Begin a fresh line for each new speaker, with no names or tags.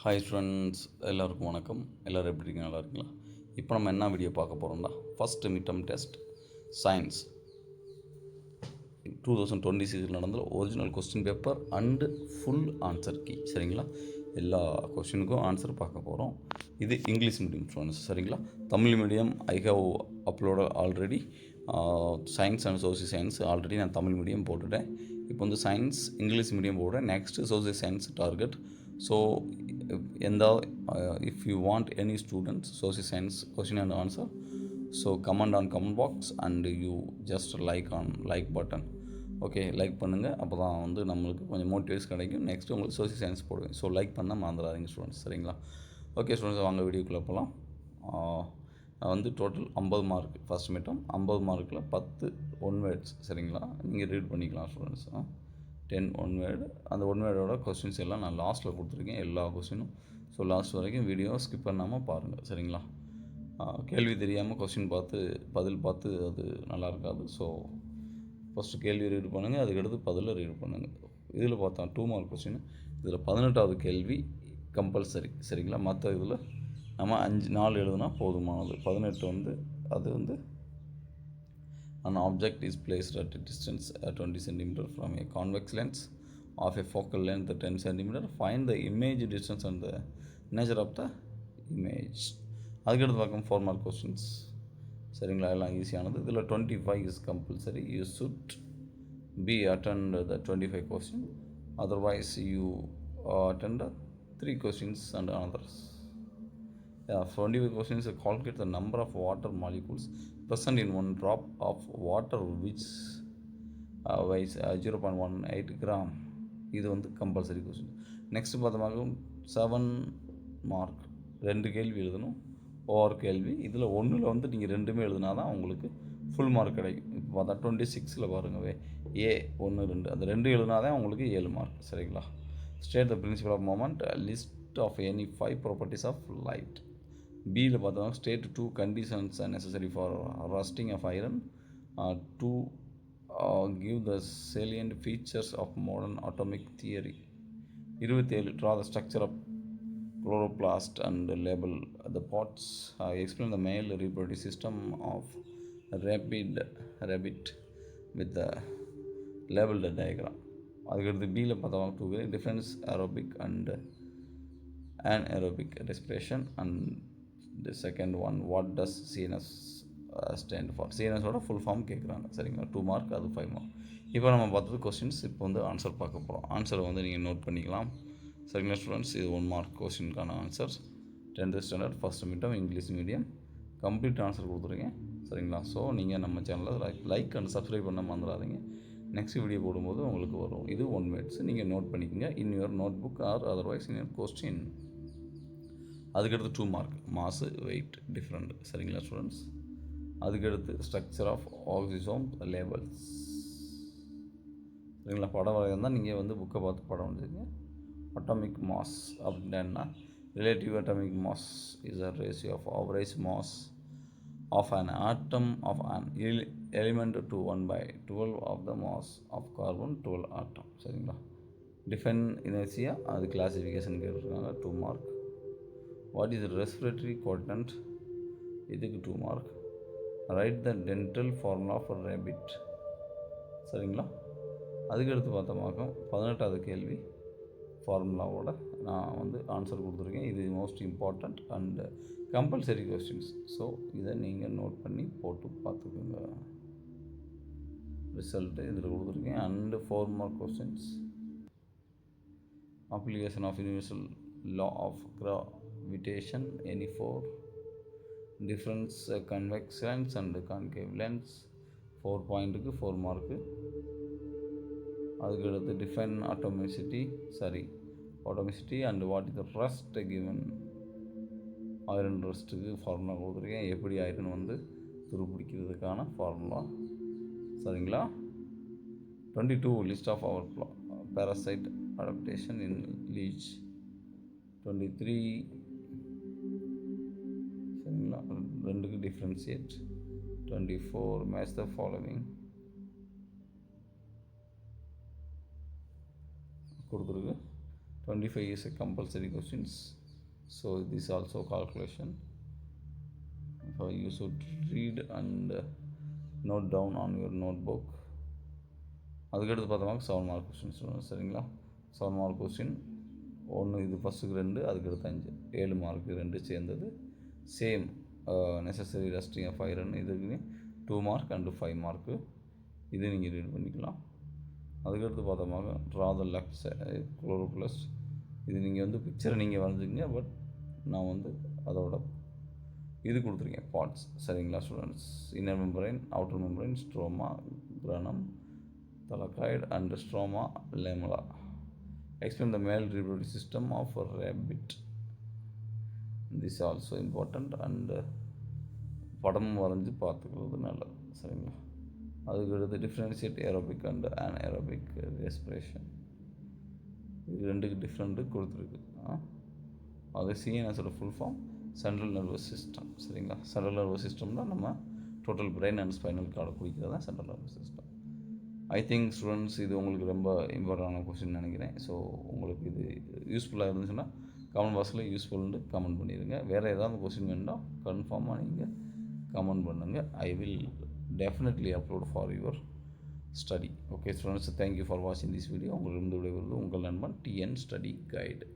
Hi students, எல்லோருக்கும் வணக்கம். எல்லோரும் எப்படி இருக்கீங்க? நல்லா இருக்கீங்களா? இப்போ நம்ம என்ன வீடியோ பார்க்க போகிறோம்னா, ஃபஸ்ட்டு மிட்டம் டெஸ்ட் சயின்ஸ் 2026 நடந்த original question paper and full answer key. சரிங்களா? எல்லா கொஸ்டினுக்கும் ஆன்சர் பார்க்க போகிறோம். இது இங்கிலீஷ் மீடியம் ஸ்டூடெண்ட்ஸ். சரிங்களா? Tamil medium I have uploaded already. Science and social science already நான் தமிழ் மீடியம் போட்டுட்டேன். இப்போ வந்து சயின்ஸ் இங்கிலீஷ் மீடியம் போடுறேன். Next social science target. So if you want any students social science question and answer, so comment on comment box and you just like button. Okay, like பண்ணுங்கள். அப்போ தான் வந்து நம்மளுக்கு கொஞ்சம் மோட்டிவேஷன் கிடைக்கும். Next உங்களுக்கு social science போடுவேன். So like பண்ணால் மறந்துடாதீங்க ஸ்டூடெண்ட்ஸ். சரிங்களா? ஓகே ஸ்டூடெண்ட்ஸ், வாங்க வீடியோக்குள்ளே போகலாம். வந்து டோட்டல் 50 மார்க் ஃபஸ்ட் மிட்டம். 50 மார்க்கில் 10 ஒன் வேர்ட்ஸ். சரிங்களா? நீங்கள் ரீட் பண்ணிக்கலாம் ஸ்டூடெண்ட்ஸ். 10 one word. அந்த ஒன் வேர்டோட கொஸ்டின்ஸ் எல்லாம் நான் லாஸ்ட்டில் கொடுத்துருக்கேன், எல்லா கொஸ்டினும். ஸோ லாஸ்ட் வரைக்கும் வீடியோ ஸ்கிப் பண்ணாமல் பாருங்கள். சரிங்களா? கேள்வி தெரியாமல் கொஸ்டின் பதில் பார்த்து அது நல்லா இருக்காது. ஸோ ஃபஸ்ட்டு கேள்வி ரீட் பண்ணுங்கள், அதுக்கடுத்து பதில் ரீட் பண்ணுங்கள். இதில் பார்த்தா 2 மார்க் கொஸ்டின். இதில் 18வது கேள்வி கம்பல்சரி. சரிங்களா? மற்ற இதில் நம்ம 4 எழுதுனா போதுமானது. 18 வந்து அது வந்து an object is placed at a distance 20 cm from a convex lens of a focal length 10 cm. Find the image distance and the nature of the image. அதுக்கடுத்து பார்க்கும் 4 மார்க் கொஸ்டின்ஸ். சரிங்களா? எல்லாம் ஈஸியானது. இதில் 25 is compulsory. You should be attend the 25 question. Otherwise you attend 3 questions and another's. 25 questions. Calculate the number of water molecules present in one drop of water which weighs 0.18 gram. இது வந்து compulsory question. Next பார்த்தோம்னா 7 mark 2 கேள்வி எழுதணும். Over கேள்வி. இதில் ஒன்றில் வந்து நீங்கள் 2மே எழுதுனா தான் உங்களுக்கு ஃபுல் மார்க் கிடைக்கும். இப்போ பார்த்தா 26ல் பாருங்கவே ஏ 1 2 அந்த 2 எழுதுனா தான் உங்களுக்கு 7 மார்க். சரிங்களா? State the principle of moment, list of any 5 properties of light. பியில் பார்த்தோம்னா state 2 conditions necessary for rusting of iron. To give the salient features of modern atomic theory. 27 draw the structure of chloroplast and label the parts. Explain the male reproductive system of rabbit with the labeled diagram. அதுக்கடுத்து பியில் பார்த்தோம்னா 2 difference aerobic and anaerobic respiration. And the second one, what does CNS stand for? CNSோட full form கேட்குறாங்க. சரிங்களா? 2 mark, அது 5 mark. இப்போ நம்ம பார்த்தது கொஸ்டின்ஸ். இப்போ வந்து ஆன்சர் பார்க்க போகிறோம். ஆன்சரை வந்து நீங்கள் நோட் பண்ணிக்கலாம். சரிங்களா ஸ்டூடெண்ட்ஸ்? இது 1 மார்க் கொஸ்டினுக்கான answers. 10th standard first midterm English medium complete answer கொடுத்துருக்கேன். சரிங்களா? ஸோ நீங்கள் நம்ம சேனலில் லைக் அண்ட் சப்ஸ்கிரைப் பண்ண மறந்துடாதீங்க. நெக்ஸ்ட் வீடியோ போடும்போது உங்களுக்கு வரும். இது 1 வேர்ட்ஸ். நீங்கள் நோட் பண்ணிக்கோங்க in your notebook or otherwise in your question. அதுக்கடுத்து 2 மார்க் மாசு வெயிட் டிஃப்ரெண்ட். சரிங்களா ஸ்டூடெண்ட்ஸ்? அதுக்கடுத்து ஸ்ட்ரக்சர் ஆஃப் ஆக்சிசோம் லேபிள்ஸ். சரிங்களா? படம் வரையம் தான் நீங்கள் வந்து புக்கை பார்த்து படம் வரைஞ்சிங்க. அட்டாமிக் மாஸ் அப்படின்னா relative atomic mass is a ratio of average mass of an atom of an element to 1/12 of the mass of carbon 12 atom. சரிங்களா? டிஃபைன் இனர்சியா, அது கிளாசிஃபிகேஷன் கேட்டிருக்காங்க. 2 மார்க். வாட் இஸ் ரெஸ்பிரேட்டரி கோட்டன்ட், இதுக்கு 2 மார்க். Write the dental formula for rabbit. சரிங்களா? அதுக்கடுத்து பார்த்தோமாக்கம் 18வது கேள்வி ஃபார்முலாவோட நான் வந்து ஆன்சர் கொடுத்துருக்கேன். இது most important and compulsory questions. So இதை நீங்கள் நோட் பண்ணி போட்டு பார்த்துக்கோங்க. ரிசல்ட்டு இதில் கொடுத்துருக்கேன். And 4 mark questions. Application of universal law of gravitation any 4. Difference convex lens and concave lens 4 பாயிண்ட்டுக்கு 4 மார்க்கு. அதுக்கடுத்து define atomicity and what is the rust given. Iron ரஸ்ட்டுக்கு ஃபார்முலா கொடுத்துருக்கேன். எப்படி ஐரன் வந்து துருப்பிடிக்கிறதுக்கான ஃபார்முலா. சரிங்களா? 22 லிஸ்ட் ஆஃப் அவர் parasite adaptation in leech. 23 சரிங்களா? 2க்கு டிஃப்ரென்ஷியேட். 24 மேட்ச் த ஃபாலோவிங் கொடுத்துருக்கு. 25 is a compulsory questions. So this also calculation. So you should read and note down on your notebook. அதுக்கடுத்து பார்த்தோம்னா 7 மார்க் கொஸ்டின் சொல்லணும். சரிங்களா? 7 mark question ஒன்று, இது ஃபஸ்ட்டுக்கு 2, அதுக்கடுத்து 5, 7 மார்க்கு 2 சேர்ந்தது. சேம் நெசசரி ரெஸ்டிங் 5 ரன், இதுக்கு 2 மார்க் அண்டு 5 மார்க்கு. இது நீங்கள் ரீட் பண்ணிக்கலாம். அதுக்கடுத்து பார்த்தோம்னா ட்ரா த லெஃப்ட் சைடு குளோரோப்ளஸ். இது நீங்கள் வந்து பிக்சரை நீங்கள் வரைஞ்சிங்க, பட் நான் வந்து அதோட இது கொடுத்துருக்கேன் பார்ட்ஸ். சரிங்களா students? Inner membrane, outer membrane, stroma, granum, thylakoid and stroma, lamella. Explain the male reproductive system of a rabbit. This also important. and படமும் வரைஞ்சி பார்த்துக்கிறது நல்லது. சரிங்களா? அதுக்கடுத்து differentiate aerobic and anaerobic respiration. இது ரெண்டுக்கு டிஃப்ரெண்ட்டு கொடுத்துருக்கு. அது சிஎன்எஸோட full form central nervous system. சரிங்களா? சென்ட்ரல் நர்வஸ் சிஸ்டம்னா நம்ம டோட்டல் பிரெயின் அண்ட் ஸ்பைனல் கார்டை குறிக்கிறது தான் central nervous system. I think students இது உங்களுக்கு ரொம்ப இம்பார்ட்டண்டான கொஸ்டின் நினைக்கிறேன். ஸோ உங்களுக்கு இது யூஸ்ஃபுல்லாக இருந்துச்சுன்னா கமெண்ட் பாக்ஸில் யூஸ்ஃபுல்னு கமெண்ட் பண்ணிடுங்க. வேறு ஏதாவது கொஸ்டின் வேணும்னா கன்ஃபார்மாக நீங்கள் கமெண்ட் பண்ணுங்கள். I will definitely upload for your study. Okay students, thank you for வாட்சிங் திஸ் வீடியோ. உங்களுக்கு விடைபெறுவது உங்கள் நண்பன் டிஎன் ஸ்டடி கைடு.